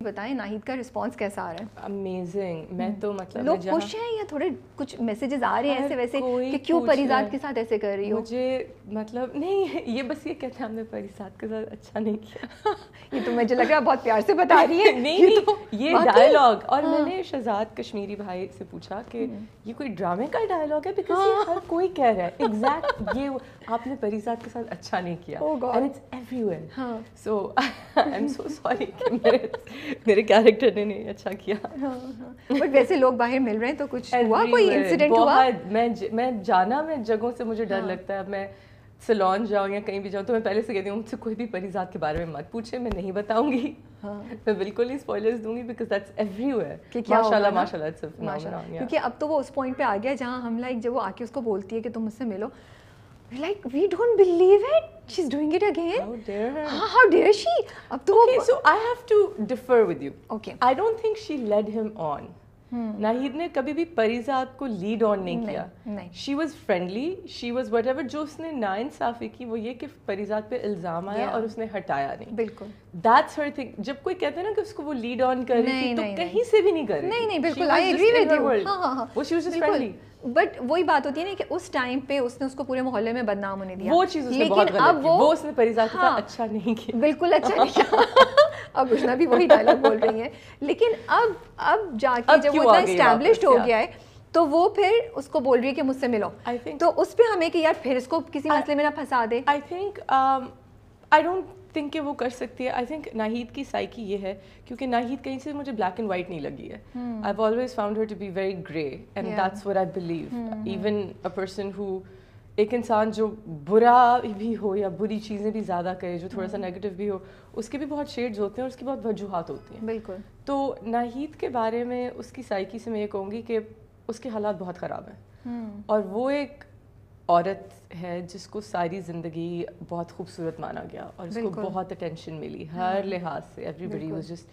بتائیں ناہید کا رسپانس کیسا آ رہا ہے؟ امیزنگ. میں تو مطلب لوگ خوش ہیں یا تھوڑے کچھ میسیجز آ رہے ہیں ایسے ویسے کہ کیوں پریزاد کے ساتھ ایسے کر رہی ہو؟ مجھے مطلب نہیں, یہ بس یہ کہتے ہیں ہم نے پریزاد کے ساتھ اچھا نہیں کیا. یہ تو مجھے لگ رہا ہے بہت پیار سے بتا رہی ہے. نہیں یہ ڈائلاگ, اور میں نے شہزاد کشمیری بھائی سے پوچھا کہ یہ کوئی ڈرامے کا ڈائلاگ ہے, بیکاز یہ ہر کوئی کہہ رہا ہے ایگزیکٹ یہ آپ نے پریزاد کے ساتھ اچھا نہیں کیا, and it's everywhere. So I'm so sorry کہ میرے کیریکٹر نے نہیں اچھا کیا. بٹ ویسے لوگ باہر مل رہے ہیں تو کچھ ہوا, کوئی انسیڈنٹ ہوا؟ میں جانا میں جگہوں سے مجھے ڈر لگتا ہے. اب میں سیلون جاؤں یا کہیں بھی جاؤں تو میں پہلے سے کہتی ہوں مجھ سے کوئی بھی پریزاد کے بارے میں مت پوچھے, میں نہیں بتاؤں گی, میں بالکل نہیں اسپوائلرز دوں گی, بیکاز دیٹس ایوری ویئر. ماشاءاللہ ماشاءاللہ اٹس ماشاءاللہ, کیونکہ اب تو وہ اس پوائنٹ پہ آ گیا جہاں ہم لائک جب وہ آ کے اس کو بولتی ہے کہ تم مجھ سے ملو, like we don't believe it, she's doing it again. How dare her? How dare she? Ab to okay, so I have to differ with you. Okay. I don't think she led him on. Nahid نے کبھی بھی پریزاد کو lead آن نہیں کیا. She was friendly, she was what ever. جو اس نے ناانصافی کی وہ یہ کہ پریزاد پہ الزام آیا اور اس نے ہٹایا نہیں. بالکل دیٹس ہر تھنگ. جب کوئی کہتا ہے نا کہ اس کو وہ لیڈ آن کر رہی تھی تو کہیں سے بھی نہیں کر رہی. نہیں بالکل, آئی ایگری ود یو. وہ she was just friendly. But وہی بات ہوتی ہے نا کہ اس ٹائم پہ اس نے اس کو پورے محلے میں بدنام ہونے دیا, وہ چیز اس نے بہت غلط کی. وہ اس نے پریزاد کے ساتھ اچھا نہیں کیا, بالکل اچھا نہیں کیا. اب اشنا بھی وہی ڈائلاگ بول رہی ہیں, لیکن اب جا کے جب وہ اتنا اسٹیبلشڈ ہو گیا ہے تو وہ پھر اس کو بول رہی ہے کہ مجھ سے ملو, تو اس پہ ہمیں کہ یار پھر اس کو کسی مسئلے میں نہ پھنسا دے. I think I don't think کہ وہ کر سکتی ہے. آئی تھنک ناہید کی سائیکی یہ ہے کیونکہ ناہید کہیں سے مجھے بلیک اینڈ وائٹ نہیں لگی ہے. I have always found her to be very grey, and that's what I believe. Even a person ہو, ایک انسان جو برا بھی ہو یا بری چیزیں بھی زیادہ کرے, جو تھوڑا سا نیگیٹو بھی ہو, اس کے بھی بہت شیڈز ہوتے ہیں اور اس کی بہت وجوہات ہوتی ہیں. بالکل. تو ناہید کے بارے میں اس کی سائیکی سے میں یہ کہوں گی کہ اس کے حالات بہت خراب ہیں, اور وہ ایک عورت ہے جس کو ساری زندگی بہت خوبصورت مانا گیا اور اس کو بہت اٹینشن ملی ہر لحاظ سے. ایوری بڈی واز جسٹ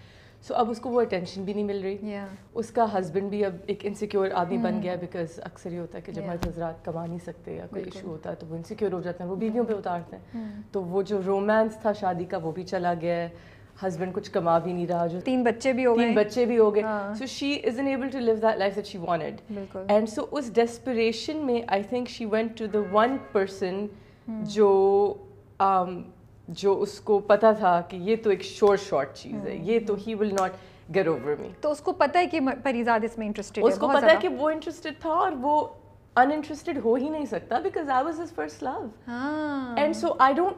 سو. اب اس کو وہ اٹینشن بھی نہیں مل رہی. اس کا ہسبینڈ بھی اب ایک انسیکیور آدمی بن گیا, بیکاز اکثر یہ ہوتا ہے کہ جب مرد حضرات کما نہیں سکتے یا کوئی ایشو ہوتا ہے تو وہ انسیکیور ہو جاتے ہیں, وہ بیویوں پہ اتارتے ہیں. تو وہ جو رومانس تھا شادی کا وہ بھی چلا گیا ہے, ہسبینڈ کچھ کما بھی نہیں رہا, جو 3 بچے بھی ہو گئے. سو شی isn't able to live that life that she wanted. And so us desperation میں I think she went to the one person جو اس کو پتا تھا کہ یہ تو ایک شارٹ چیز ہے, یہ تو he will not get over me. تو اس کو پتا ہے کہ پریزاد اس میں انٹرسٹڈ ہے, اس کو پتا ہے کہ وہ انٹرسٹڈ تھا اور وہ uninterested ہو ہی نہیں سکتا, because I was his first love. And so I don't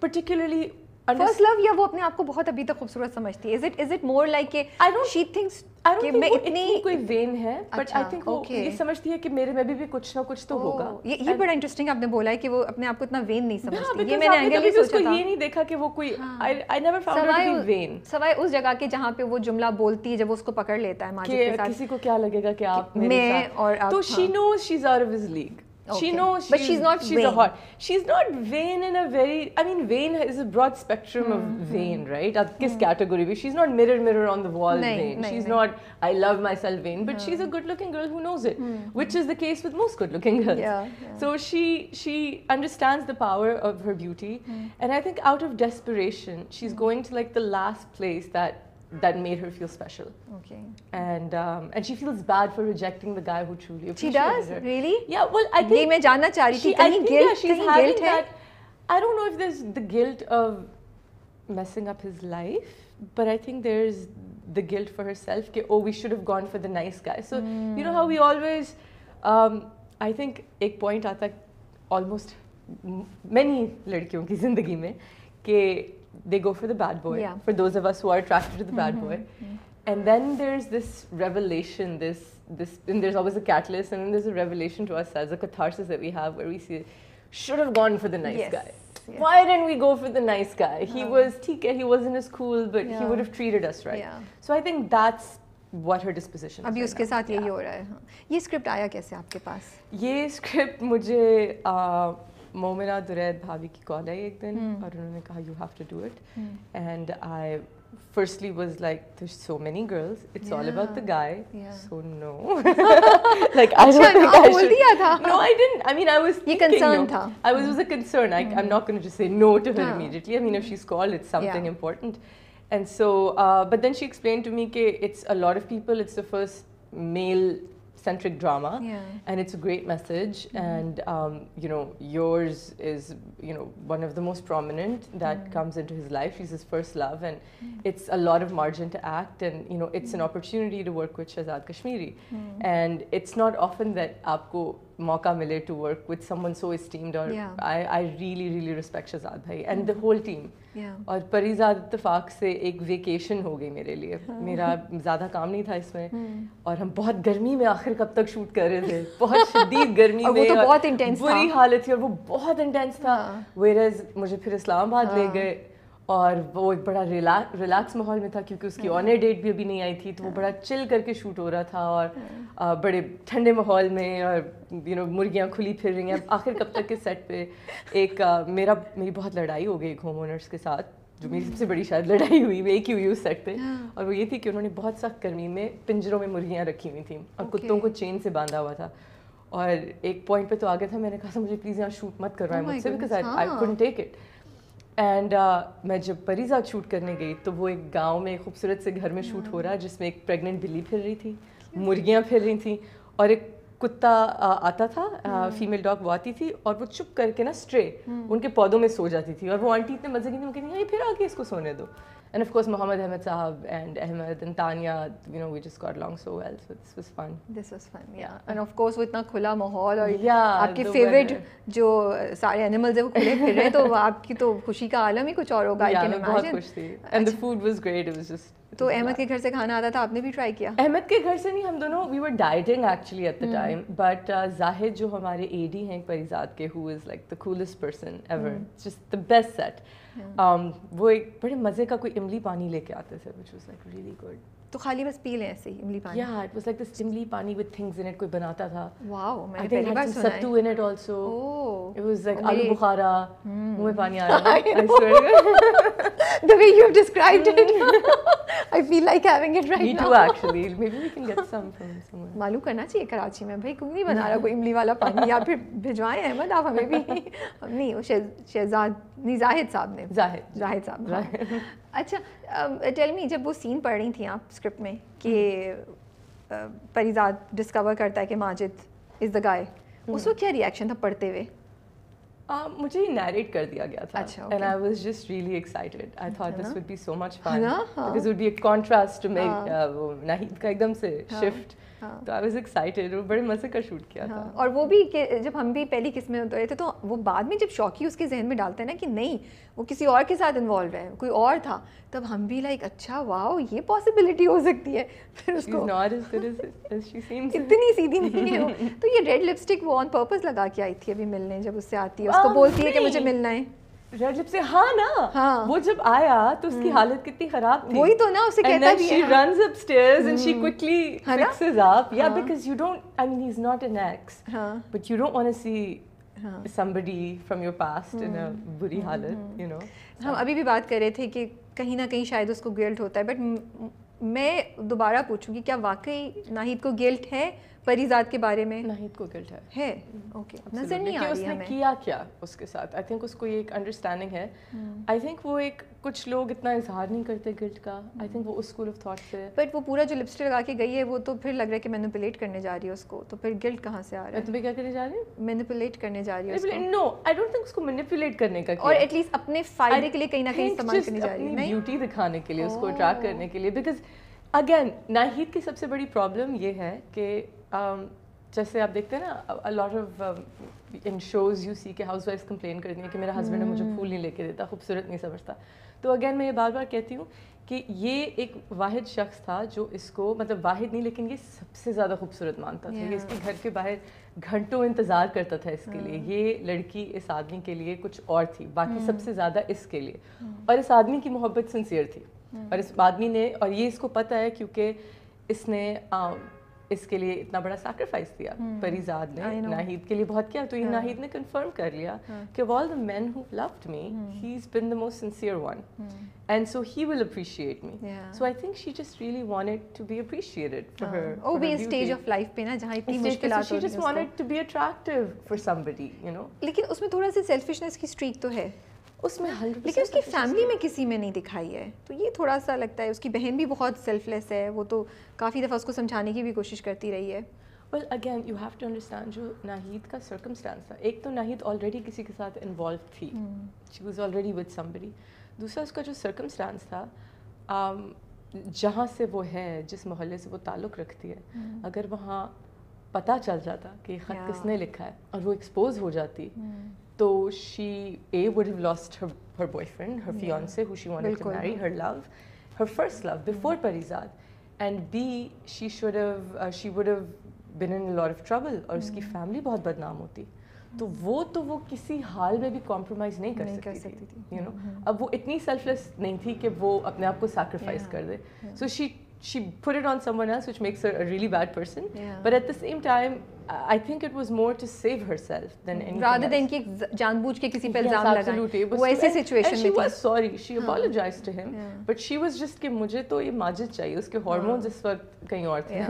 particularly first love, یا وہ اپنے آپ کو بہت ابھی تک خوبصورت سمجھتی ہے. از اٹ مور لائک کہ شی تھنکس کہ میں اتنی کوئی وین ہے, بٹ آئی تھنک وہ یہ سمجھتی ہے کہ میرے میں بھی کچھ نہ کچھ تو ہوگا. یہ بڑا انٹرسٹنگ آپ نے بولا ہے کہ وہ اپنے آپ کو اتنا وین نہیں سمجھتی. یہ میں نے اینگل نہیں سوچا تھا. یہ نہیں دیکھا کہ وہ کوئی, I never found her to be vain. سوائے اس جگہ کے جہاں پہ وہ جملہ بولتی ہے جب وہ اس کو پکڑ لیتا ہے ماجد کے ساتھ, کسی کو کیا لگے گا کہ آپ میں اور آپ, تو she knows she's out of his league. She knows but she's not vain. She's not vain in a very, I mean vain is a broad spectrum of vain, right? Ab kis category mein she's not mirror on the wall vain. She's not I love myself vain, but she's a good looking girl who knows it, which is the case with most good looking girls. So she understands the power of her beauty, and I think out of desperation she's going to like the last place that made her feel special. Okay. And she feels bad for rejecting the guy who truly appreciated her. She does? Really? Yeah, well, I think یہ میں جاننا چاہ رہی تھی, کہیں guilt ہے. I don't know if there's the guilt of messing up his life, but I think there's the guilt for herself کہ oh we should have gone for the nice guy. So you know how we always I think ایک point آتا ہے almost many لڑکیوں کی زندگی میں کہ they go for the bad boy, for those of us who are attracted to the bad boy. And then there's this revelation, and there's always a catalyst, and then there's a revelation to us as a catharsis that we have where we see, should have gone for the nice guy. Why didn't we go for the nice guy? He was TK, he wasn't as cool, but he would have treated us right. So I think that's what her disposition is. ابھی اس کے ساتھ یہی ہو رہا ہے. یہ script آیا کیسے آپ کے پاس؟ یہ اسکرپٹ مجھے مومنہ درید بھابھی کی کال آئی ایک دن, اور انہوں نے کہا you have to do it, and I firstly was like there's so many girls, it's all about the guy, so no. Like I don't think I should. No, I didn't. I mean I was thinking, concern tha. I was a concern. I'm not going to just say no to her immediately. I mean if she's called, it's something important. And so, but then she explained to me that it's a lot of people, it's the first male-centric drama, and it's a great message, and you know, yours is, you know, one of the most prominent that comes into his life. She's his first love, and it's a lot of margin to act, and you know, it's an opportunity to work with Shehzad Kashmiri, and it's not often that aapko موقع ملے to work with someone so esteemed, اور I really really respect Shahzad بھائی and the whole team. اور پریزاد اتفاق سے ایک vacation ہو گئی میرے لیے. میرا زیادہ کام نہیں تھا اس میں, اور ہم بہت گرمی میں آخر کب تک شوٹ کر رہے تھے, بہت شدید گرمی میں, بری حالت تھی, اور وہ بہت انٹینس تھا. ویئرز مجھے پھر اسلام آباد لے گئے, اور وہ ایک بڑا ریلیکس ماحول میں تھا, کیونکہ اس کی آنر ڈیٹ بھی ابھی نہیں آئی تھی, تو وہ بڑا چل کر کے شوٹ ہو رہا تھا, اور بڑے ٹھنڈے ماحول میں, اور یو نو مرغیاں کھلی پھر رہی ہیں. آخر کب تک کے سیٹ پہ ایک میری بہت لڑائی ہو گئی ایک ہوم اونرس کے ساتھ, جو میری سب سے بڑی شاید لڑائی ہوئی ایک ہی ہوئی اس سیٹ پہ, اور وہ یہ تھی کہ انہوں نے بہت سخت گرمی میں پنجروں میں مرغیاں رکھی ہوئی تھیں, اور کتوں کو چین سے باندھا ہوا تھا. اور ایک پوائنٹ پہ تو آگے تھا, میں نے کہا تھا مجھے پلیز یہاں شوٹ مت کروائیں مجھ سے, because I couldn't take it. And میں جب پریزاد شوٹ کرنے گئی تو وہ ایک گاؤں میں خوبصورت سے گھر میں شوٹ ہو رہا, جس میں ایک پریگننٹ بلی پھر رہی تھی, مرغیاں پھر رہی تھیں, اور ایک کتا آتا تھا, فیمیل ڈاگ, وہ آتی تھی, اور وہ چپ کر کے نا اسٹرے ان کے پودوں میں سو جاتی تھی, اور وہ آنٹی اتنے مزے کی تھی, وہ کہتی ہیں پھر آ کے اس کو سونے دو. And of course Mohammed Ahmed Sahab and Ahmed and Tanya, you know, we just got along so well, so this was fun. Yeah. And of course وہ اتنا کھلا ماحول, اور آپ کی فیوریٹ جو سارے اینیملز ہیں وہ کھلے پھر رہے ہیں, تو آپ کی تو خوشی کا عالم ہی کچھ اور ہوگا. میں بہت خوش تھی, and the food was great, it was just. تو احمد کے گھر سے کھانا آتا تھا, آپ نے بھی ٹرائی کیا؟ احمد کے گھر سے نہیں, ہم دونوں we were dieting actually at the time, but زاہد جو ہمارے AD ہیں پریزاد کے, who is like the coolest person ever, just the best set. وہ ایک بڑے مزے کا کوئی املی پانی لے کے آتے تھے, which was like really good. تو خالی بس پی لیں ایسے ہی املی پانی؟ Yeah, it was like this املی پانی with things in it, کوئی بناتا تھا. Wow, میں I نے پہلی بار سنا ہے. ستو in it also. Oh. It was like آلو بخارا, منہ میں پانی آ رہا ہے. I swear. The way you have described it, I feel like having it right now. Me too actually. Maybe we can get some from somewhere. معلوم کرنا چاہیے کراچی میں, بھائی کوئی نہیں بنا رہا کوئی املی والا پانی, یا پھر بھجوائیں احمد آپ ہمیں بھی. نہیں, وہ شہزاد نہیں, زاہد صاحب نے, زاہد صاحب. اچھا ٹیل می, جب وہ سین پڑھ رہی تھیں آپ اسکرپٹ میں کہ پریزاد ڈسکور کرتا ہے کہ ماجد از دا گائے, اس وقت کیا ریئیکشن تھا پڑھتے ہوئے؟ مجھے یہ نیریٹ کر دیا گیا تھا, and I was just really excited. I thought this would be so much fun because it would be a contrast to make Nahid کا ایک دم سے shift. تو I was excited, وہ بڑے مزے کا شوٹ کیا تھا. اور وہ بھی کہ جب ہم بھی پہلی قسمیں ہوتے تھے, تو وہ بعد میں جب شوقی اس کے ذہن میں ڈالتے ہیں نا کہ نہیں وہ کسی اور کے ساتھ انوالو ہے, کوئی اور تھا, تب ہم بھی لائک اچھا واو یہ پاسبلٹی ہو سکتی ہے. پھر اس کو اتنی سیدھی نہیں ہے وہ. تو یہ ریڈ لپسٹک وہ آن پرپز لگا کے آئی تھی ابھی ملنے, جب اس سے آتی ہے اس کو بولتی ہے کہ مجھے ملنا ہے. ریڈ لپ سے, ہاں نا, وہ جب آیا تو اس کی حالت کتنی خراب تھی. وہی تو نا, اسے کہتا بھی ہے, she runs upstairs and she quickly fixes up. Yeah, because you don't, I mean he's not an ex, but you don't want to see somebody from your past in a buri halat, you know. ہم ابھی بھی بات کر رہے تھے کہ کہیں نہ کہیں شاید اس کو گلٹ ہوتا ہے, بٹ میں دوبارہ پوچھوں گی, کیا واقعی ناہید کو گلٹ ہے پریزاد کے بارے میں؟ ناہید کو گلٹ ہے. اوکے, نظر نہیں آ رہی ہے اس نے کیا کیا اس کے ساتھ. آئی تھنک اس کو یہ ایک انڈرسٹینڈنگ ہے. آئی تھنک وہ ایک, کچھ لوگ اتنا اظہار نہیں کرتے گلٹ کا. آئی تھنک وہ اس اسکول آف تھاٹ سے, بٹ وہ پورا جو لپسٹک لگا کے گئی ہے وہ تو پھر لگ رہا ہے کہ مینیپولیٹ کرنے جا رہی ہے اس کو, تو پھر گلٹ کہاں سے آ رہا ہے؟ تمہیں کیا کرنے جا رہی ہے؟ مینیپولیٹ کرنے جا رہی ہے. نو, آئی ڈونٹ تھنک اس کو مینیپولیٹ کرنے کا, اور ایٹ لیسٹ اپنے فائدے کے لیے کہیں نہ کہیں استعمال کرنے جا رہی ہے, بیوٹی دکھانے کے لیے, اس کو اٹریکٹ کرنے کے لیے. بیکاز اگین ناہید کی سب سے بڑی پرابلم یہ ہے کہ جیسے آپ دیکھتے ہیں نا, a lot of in shows you see کہ ہاؤس وائفس کمپلین کرتی ہیں کہ میرا ہسبینڈ مجھے پھول نہیں لے کے دیتا, خوبصورت نہیں سمجھتا. تو اگین میں یہ بار بار کہتی ہوں کہ یہ ایک واحد شخص تھا جو اس کو, مطلب واحد نہیں لیکن یہ سب سے زیادہ خوبصورت مانتا تھا. یہ اس کے گھر کے باہر گھنٹوں انتظار کرتا تھا اس کے لیے. یہ لڑکی اس آدمی کے لیے کچھ اور تھی, باقی سب سے زیادہ اس کے لیے. اور اس آدمی کی محبت سنسیئر تھی, اور اس آدمی نے, اور یہ اس کو پتہ ہے کیونکہ اس نے اس کے لیے اتنا بڑا سیکریفائس دیا. پریزاد نے ناہید کے لیے بہت کیا, تو یہ ناہید نے کنفرم کر لیا کہ of all the men who loved me, he's been the most sincere one, and so he will appreciate me. So I think she just really wanted to be appreciated for her. Oh, be a stage of life پہ نا جہاں اتنی مشکلات ہوتی ہیں, she just wanted to be attractive for somebody, you know. لیکن اس میں تھوڑا سی سیلفشنس کی اسٹریک تو ہے. اس میں 100%. لیکن اس کی فیملی میں کسی میں نہیں دکھائی ہے, تو یہ تھوڑا سا لگتا ہے. اس کی بہن بھی بہت سیلف لیس ہے, وہ تو کافی دفعہ اس کو سمجھانے کی بھی کوشش کرتی رہی ہے. Well, again, you have to understand جو ناہید کا circumstance تھا, ایک تو ناہید already کسی کے ساتھ involved تھی, she was already with somebody. دوسرا اس کا جو circumstance تھا, جہاں سے وہ ہے, جس محلے سے وہ تعلق رکھتی ہے, اگر وہاں پتہ چل جاتا کہ یہ خط کس نے لکھا ہے اور وہ ایکسپوز ہو جاتی, تو she would have lost her boyfriend, her fiancé who she wanted to marry, her love, her first love before Parizad, and B, she would have been in a lot of trouble, اور اس کی family بہت بدنام ہوتی. تو وہ کسی حال میں بھی کمپرومائز نہیں کر سکتی تھی, یو نو. اب وہ اتنی سیلف لیس نہیں تھی کہ وہ اپنے آپ کو سیکریفائس کر دے. سو she put it on someone else, which makes her a really bad person. But at the same time, I think it was more to save herself than anything rather than کہ جان بوجھ کے کسی پہ الزام لگائیں. وہ ایسی سچویشن میں تھی. She was sorry, she apologized to him, but she was just کہ مجھے تو یہ ماجد چاہیے, اس کے ہارمونز اس وقت کہیں اور تھے.